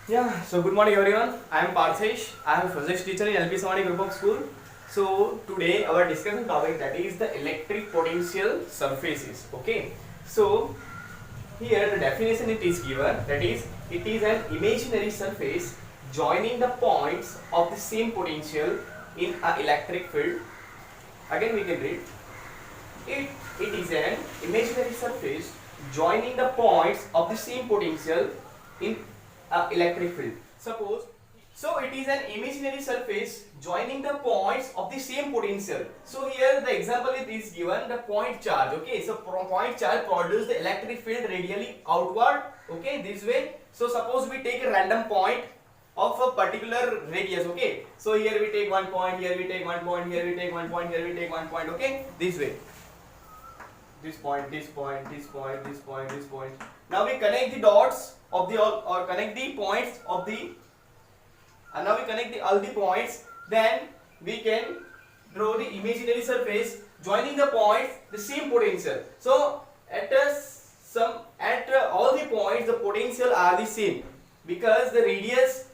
Yeah, so good morning everyone. I am Parthish. I am a physics teacher in LP Samani Group of School. So today our discussion topic that is the electric potential surfaces. Okay. So here the definition it is given that is it is an imaginary surface joining the points of the same potential in an electric field. Again we can read it is an imaginary surface joining the points of the same potential in an electric field. Suppose, so it is an imaginary surface joining the points of the same potential. So here the example is given the point charge. Okay, so point charge produce the electric field radially outward. Okay, this way. So suppose we take a random point of a particular radius. Okay, so here we take one point, here we take one point, here we take one point, here we take one point. Okay, this way. This point, this point, this point, this point, this point. Now we connect the dots of the or connect the points of the, and now we connect all the points. Then we can draw the imaginary surface joining the points the same potential. So at all the points the potential are the same because the radius,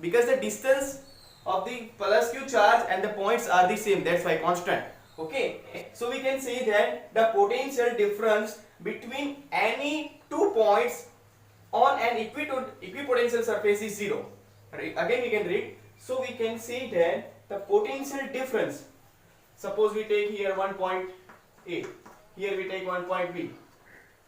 because the distance of the plus q charge and the points are the same. That's why constant. Okay, so we can say that the potential difference between any two points on an equipotential surface is zero. Again we can read. So we can say that the potential difference, suppose we take here one point A, here we take one point B.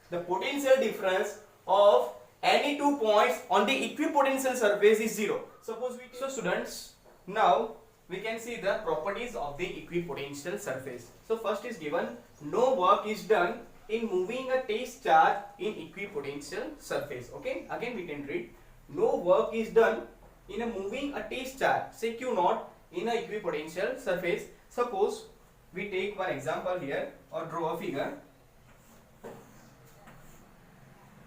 The potential difference of any two points on the equipotential surface is zero. Suppose we take, so students, now we can see the properties of the equipotential surface. So first is given, no work is done in moving a test charge in equipotential surface. Okay, again we can read, no work is done in a moving a test charge, say q naught, in a equipotential surface. Suppose we take one example here or draw a figure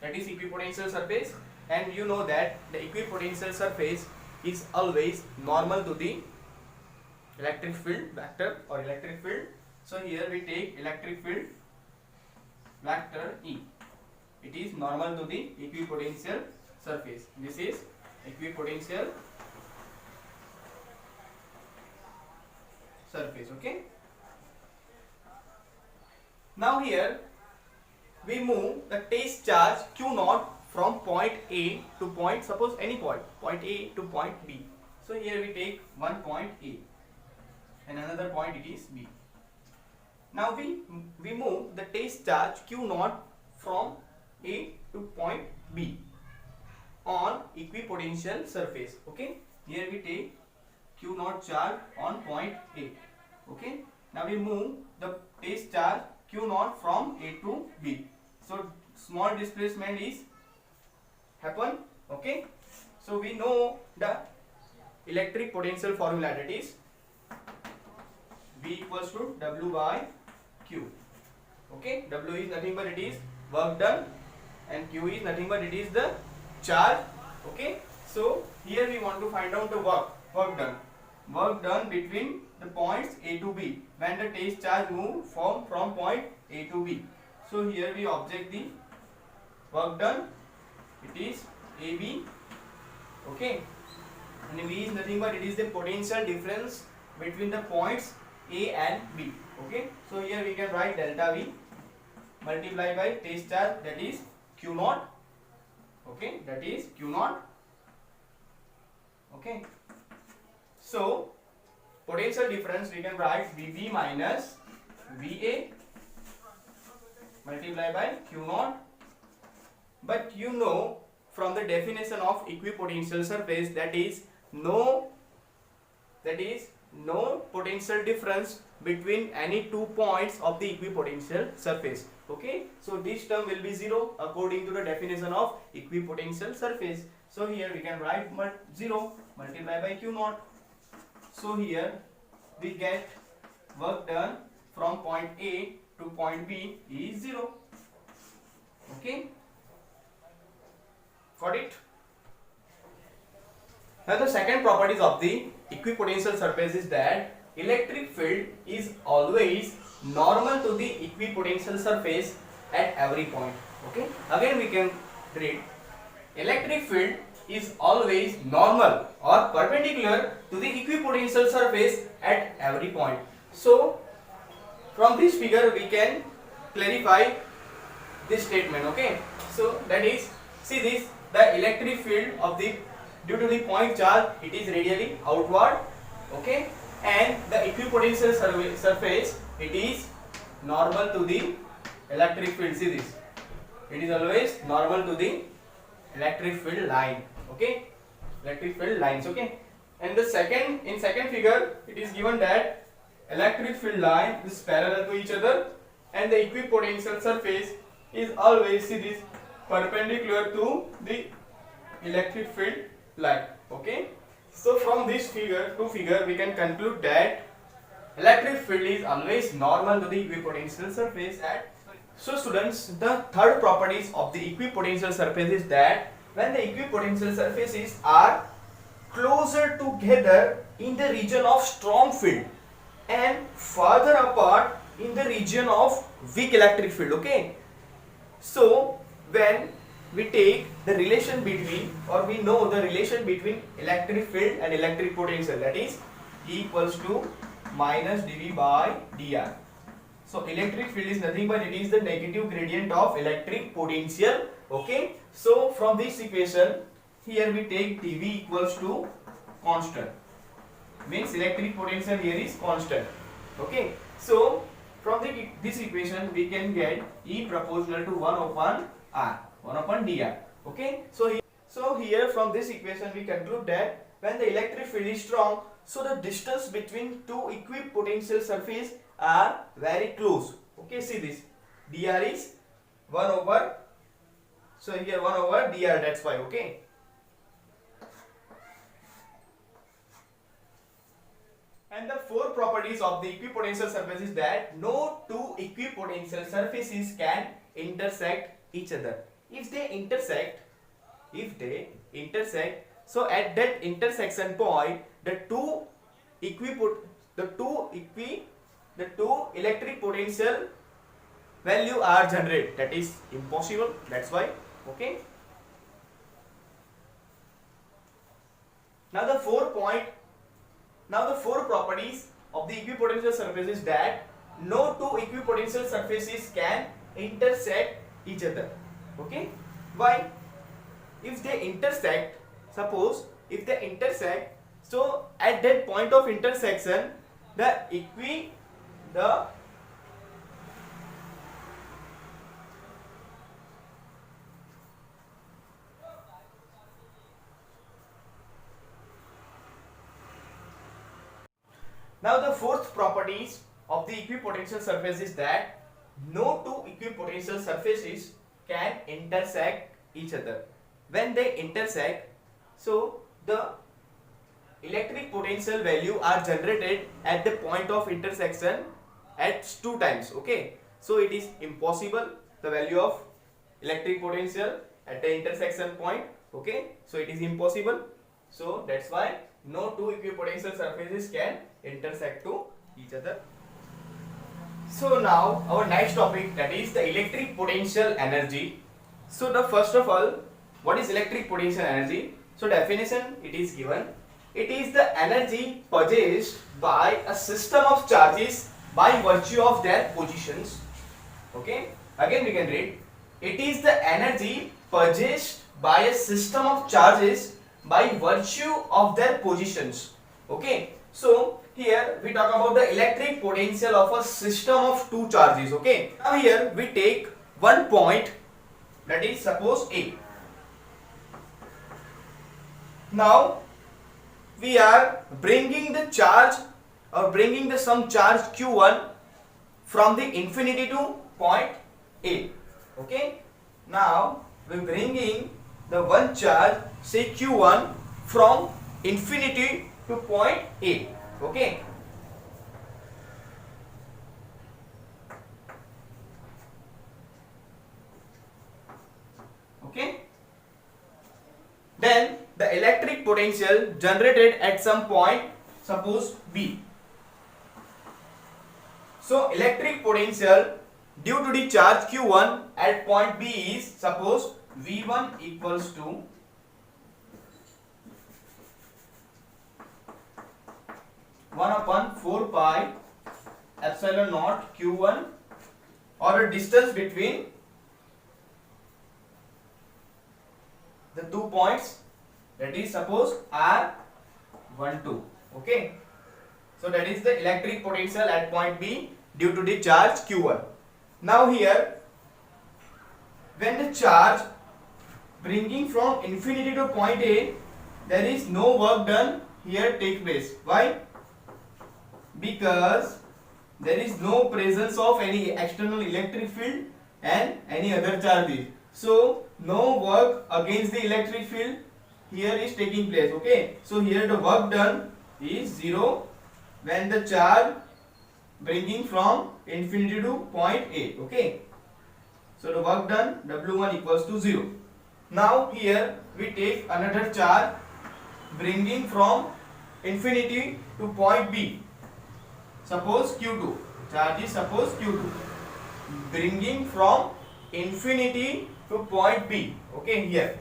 that is equipotential surface, and you know that the equipotential surface is always normal to the electric field vector or electric field. So here we take electric field vector E. It is normal to the equipotential surface. This is equipotential surface. Okay. Now here we move the test charge q naught from point A to point, suppose any point A to point B. So here we take one point A and another point it is B. Now we move the test charge q naught from A to point B on equipotential surface. Okay, here we take q naught charge on point A. Okay, now we move the test charge q naught from A to B. So small displacement is happen. Okay, so we know the electric potential formula, that is V equals to W by Q. Okay, W is nothing but it is work done and Q is nothing but it is the charge. Okay, so here we want to find out the work done between the points A to B when the test charge move from point A to B. So here we object the work done, it is AB. Okay, and V is nothing but it is the potential difference between the points A and B. Okay, so here we can write delta V multiplied by test charge, that is Q naught. Okay, that is Q naught. Okay, so potential difference we can write VB minus VA multiplied by Q naught. But you know from the definition of equipotential surface that is no potential difference between any two points of the equipotential surface. Okay, so this term will be zero according to the definition of equipotential surface. So here we can write 0 multiplied by q naught. So here we get work done from point A to point B is 0. Okay, got it? Now the second properties of the equipotential surface is that electric field is always normal to the equipotential surface at every point. Okay, again we can read, electric field is always normal or perpendicular to the equipotential surface at every point. So from this figure we can clarify this statement. Okay, so that is, see this, the electric field of the, due to the point charge, it is radially outward. Okay, and the equipotential surface, it is normal to the electric field. See this, it is always normal to the electric field line. Okay, electric field lines. Okay, and the second figure it is given that electric field line is parallel to each other and the equipotential surface is always, see this, perpendicular to the electric field line. Okay, so from this two figure we can conclude that electric field is always normal to the equipotential surface at. So students, the third properties of the equipotential surface is that when the equipotential surfaces are closer together in the region of strong field and farther apart in the region of weak electric field. Okay, so when we take the relation between, or we know the relation between electric field and electric potential, that is E equals to minus dV by dr. So electric field is nothing but it is the negative gradient of electric potential. Okay, so from this equation here we take dV equals to constant, means electric potential here is constant. Okay, so from this equation we can get E proportional to 1 upon R, 1 upon dr. Okay, so here from this equation we conclude that when the electric field is strong, so the distance between two equipotential surface are very close. Okay, see this, dr is 1 over, so here 1 over dr, that's why. Okay, and the four properties of the equipotential surface is that no two equipotential surfaces can intersect each other. If they intersect, so at that intersection point the two electric potential value are generated. That is impossible, that's why. Okay, now the four properties of the equipotential surface is that no two equipotential surfaces can intersect each other. Okay, why? If they intersect, suppose if they intersect, so at that point of intersection now the fourth properties of the equipotential surface is that no two equipotential surfaces can intersect each other. When they intersect, so the electric potential value are generated at the point of intersection at two times. Okay, so it is impossible the value of electric potential at the intersection point. Okay, so it is impossible, so that's why no two equipotential surfaces can intersect to each other. So now our next topic, that is the electric potential energy. So the first of all, what is electric potential energy? So definition it is given. It is the energy possessed by a system of charges by virtue of their positions. Okay, again we can read. It is the energy possessed by a system of charges by virtue of their positions. Okay, so here we talk about the electric potential of a system of two charges. Okay, now here we take one point, that is suppose A. Now we are bringing the charge, or bringing the some charge Q1 from the infinity to point A. Okay, now we are bringing the one charge, say Q1, from infinity to point A. Okay, okay, then the electric potential generated at some point, suppose B. So electric potential due to the charge Q1 at point B is, suppose V1 equals to 1 upon 4 pi epsilon naught q1, or the distance between the 2 points, that is suppose r12. Okay, so that is the electric potential at point B due to the charge q1. Now here, when the charge bringing from infinity to point A, there is no work done here take place. Why? Because there is no presence of any external electric field and any other charges. So no work against the electric field here is taking place. Okay, so here the work done is 0 when the charge bringing from infinity to point A. Okay, so the work done W1 equals to 0. Now here we take another charge bringing from infinity to point B. Suppose Q2. Charge is suppose Q2. Bringing from infinity to point B. Okay, here.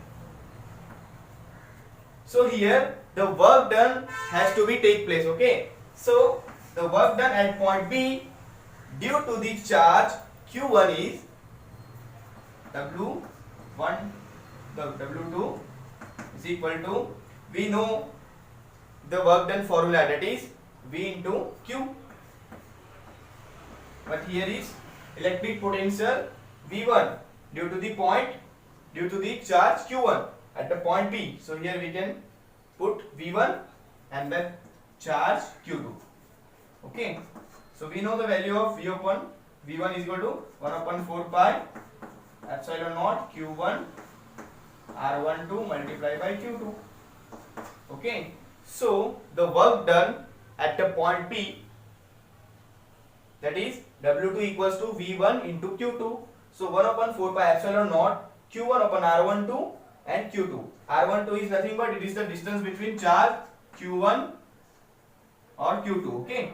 So here the work done has to be take place. Okay. So the work done at point B due to the charge Q1 is W1, the W2 is equal to, we know the work done formula, that is V into Q. But here is electric potential V1 due to the charge Q1 at the point B. So here we can put V1 and then charge Q2. Okay. So we know the value of V1 is equal to 1 upon 4 pi epsilon naught Q1 R12 multiplied by Q2. Okay. So the work done at the point P, that is W2 equals to V1 into Q2. So 1 upon 4 pi epsilon naught Q1 upon R12 and Q2. R12 is nothing but it is the distance between charge Q1 or Q2. Okay,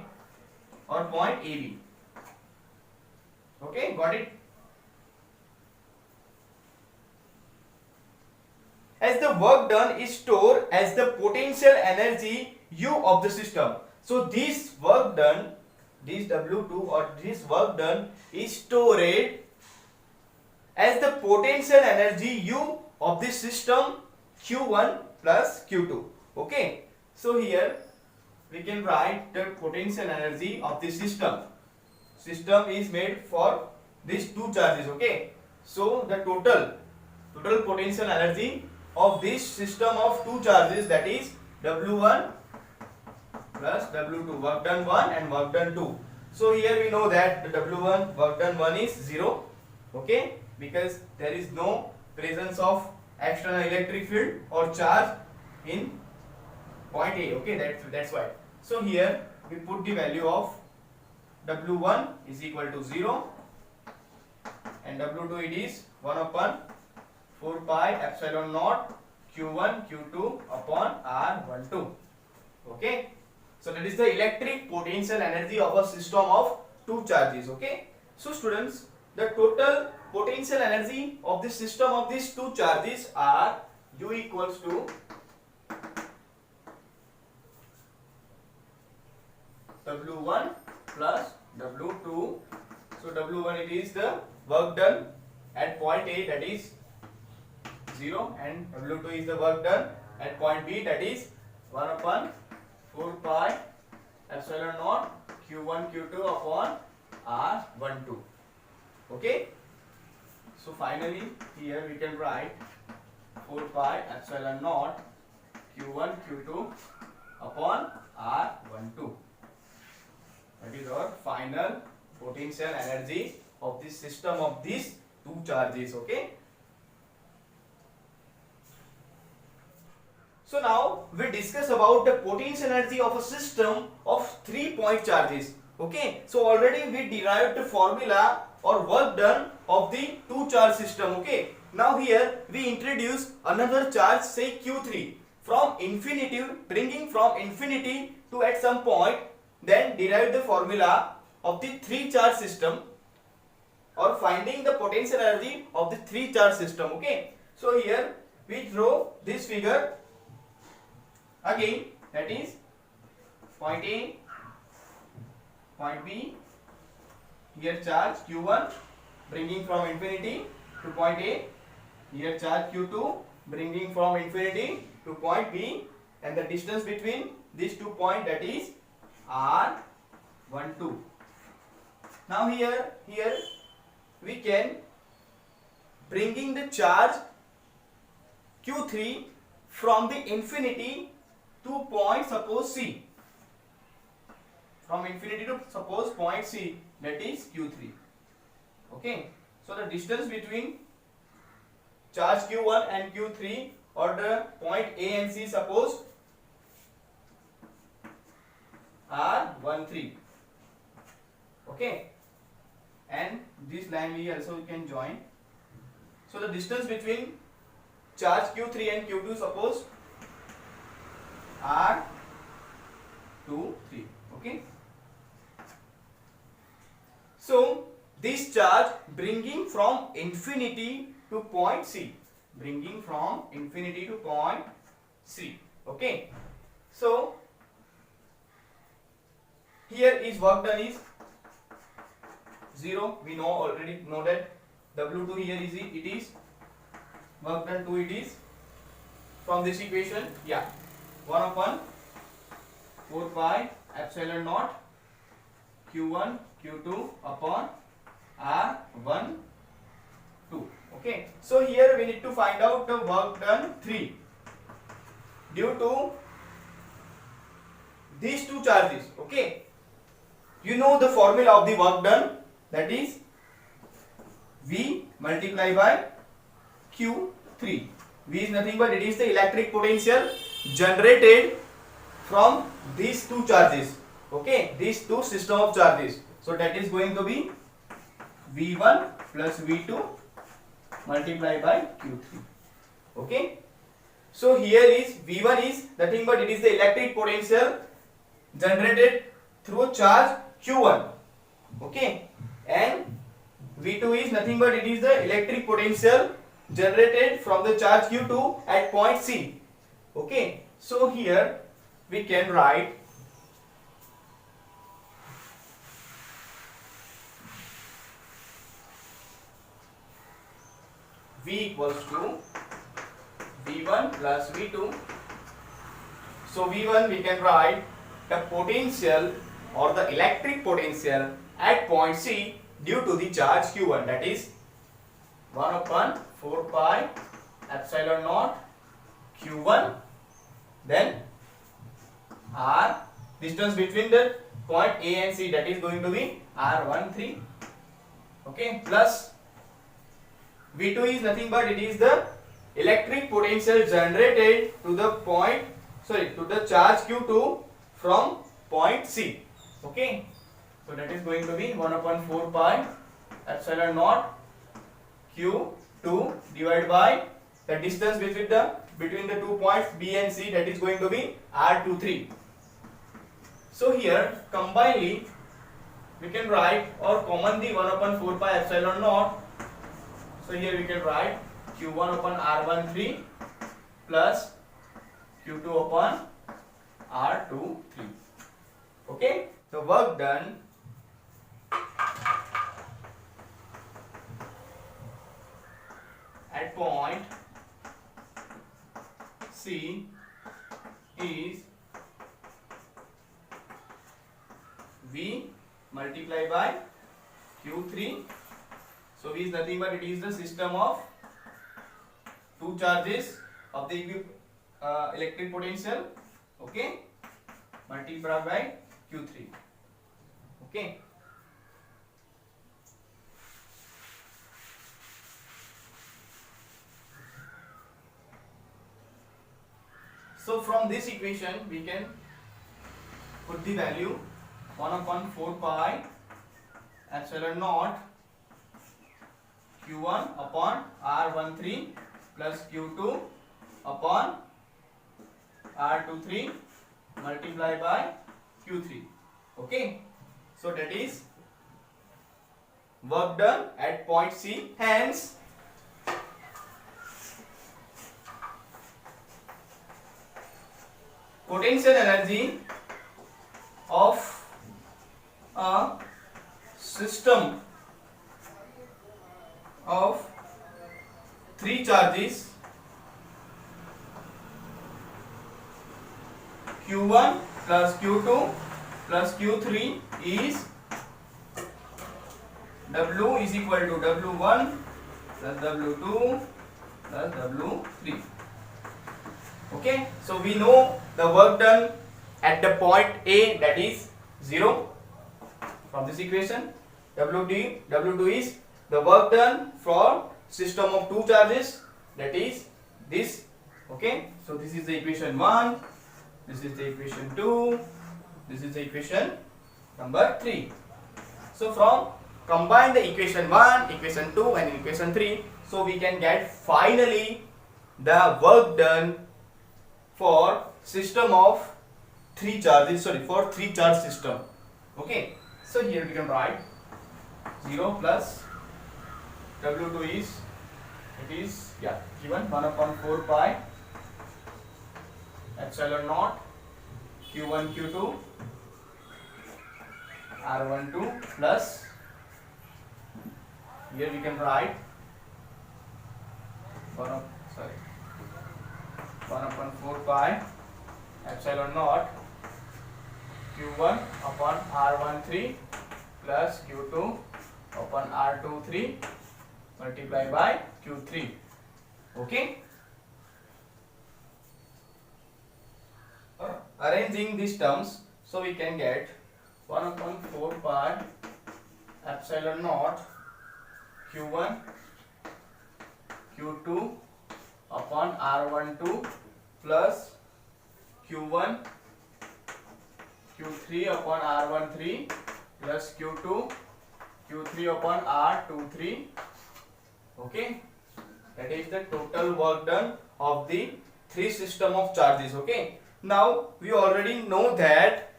or point AB. Okay, got it? As the work done is stored as the potential energy U of the system. So this work done, this W2 or this work done is stored as the potential energy U of the system Q1 plus Q2. Okay, so here we can write the potential energy of the system. System is made for these two charges. Okay, so the total potential energy of this system of two charges, that is W1 plus W2, work done 1 and work done 2. So here we know that the W1 work done 1 is 0. Okay, because there is no presence of external electric field or charge in point A. Okay, that's why. So here we put the value of W1 is equal to 0 and W2 it is 1 upon 4 pi epsilon naught Q1 Q2 upon R12. Okay, so that is the electric potential energy of a system of two charges. Okay, so students, the total potential energy of the system of these two charges are U equals to W1 plus W2. So W1 it is the work done at point A, that is 0, and W2 is the work done at point B, that is 1 upon 4 pi epsilon naught Q1 Q2 upon R12. Okay, so finally here we can write 4 pi epsilon naught Q1 Q2 upon R12. That is our final potential energy of this system of these two charges. Okay, so now we discuss about the potential energy of a system of 3-point charges. Okay, so already we derived the formula or work done of the two charge system. Okay, now here we introduce another charge, say Q3, from infinity, bringing from infinity to at some point, then derive the formula of the 3-charge system or finding the potential energy of the 3-charge system. Okay, so here we draw this figure again, that is point A, point B. Here charge Q1 bringing from infinity to point A. Here charge Q2 bringing from infinity to point B, and the distance between these 2 points, that is R12. Now here we can bringing the charge Q3 from the infinity to point, suppose C. From infinity to suppose point C, that is Q3. Okay, so the distance between charge Q1 and Q3 or the point A and C, suppose R13. Okay, and this line we also can join. So the distance between charge Q3 and Q2, suppose R23. Okay, so this charge bringing from infinity to point C, bringing from infinity to point C. Okay, so here is work done is 0. We already know that W2 here is it is work done 2. It is from this equation, 1 upon 4 pi epsilon naught Q1 Q2 upon R12. Okay, so here we need to find out the work done 3 due to these two charges. Okay, you know the formula of the work done, that is V multiplied by Q3. V is nothing but it is the electric potential generated from these two charges. Okay, these two system of charges. So that is going to be V1 plus V2 multiplied by Q3. Okay, so here is V1 is nothing but it is the electric potential generated through charge Q1. Okay, and V2 is nothing but it is the electric potential generated from the charge Q2 at point C. Okay, so here we can write V equals to V1 plus V2. So V1 we can write the potential or the electric potential at point C due to the charge Q1, that is 1 upon 4 pi epsilon naught Q1, then R distance between the point A and C, that is going to be R13. Okay, plus V2 is nothing but it is the electric potential generated to the point, to the charge Q2 from point C. Okay, so that is going to be 1 upon 4 pi epsilon naught Q2 divided by the distance between the 2 points B and C, that is going to be R23. So here combinedly we can write or commonly 1 upon 4 pi epsilon naught. So here we can write Q1 upon R13 plus Q2 upon R23. Okay, the work done at point C is V multiplied by Q3. So V is nothing but it is the system of two charges of the electric potential. Okay, multiplied by Q3. Okay. So from this equation we can put the value 1 upon 4 pi epsilon naught Q1 upon R13 plus Q2 upon R23 multiplied by Q3. Okay, so that is work done at point C. Hence potential energy of system of three charges Q1 plus Q2 plus Q3 is W is equal to W1 plus W2 plus W3. Okay, so we know the work done at the point A, that is 0 from this equation. W2 is the work done for system of two charges, that is this. Okay, so this is the equation 1, this is the equation 2, this is the equation number 3. So from combine the equation 1, equation 2 and equation 3, so we can get finally the work done for system of three charges, for three charge system. Okay, so here we can write 0 plus W2 is, it is given 1 upon 4 pi epsilon naught Q1 Q2 R12 plus, here we can write 1 upon 4 pi epsilon naught Q1 upon R13 plus Q2 upon R23 multiplied by Q3. Okay, arranging these terms, so we can get 1 upon 4 pi epsilon naught Q1 Q2 upon R12 plus Q1 Q3 upon R13 plus Q2 Q3 upon R23. Okay, that is the total work done of the three system of charges. Okay, now we already know that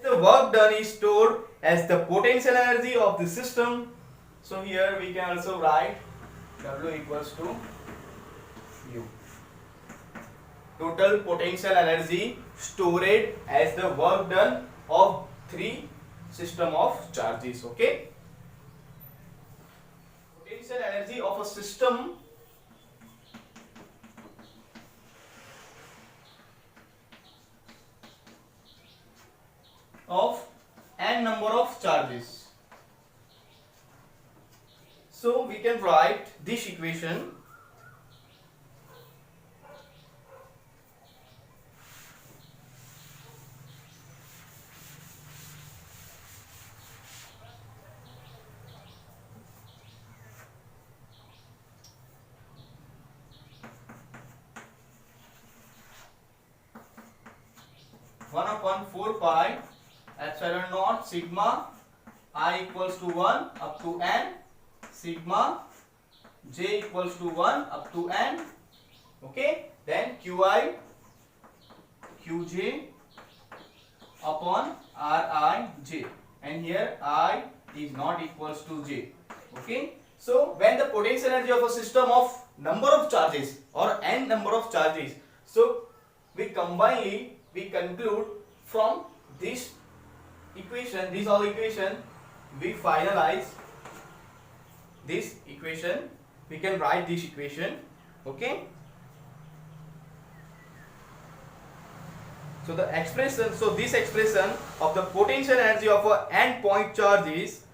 the work done is stored as the potential energy of the system. So here we can also write W equals to U. Total potential energy stored as the work done of three system of charges. Okay, potential energy of a system of n number of charges. So we can write this equation. One upon 4 pi epsilon naught sigma I equals to 1 up to n sigma j equals to 1 up to n. Okay, then qi qj upon rij, and here I is not equals to j. Okay, so when the potential energy of a system of number of charges or n number of charges, so we combinedly we conclude from this equation, this all equation, we finalize this equation, we can write this equation. Okay, so the expression, so this expression of the potential energy of a n point charge is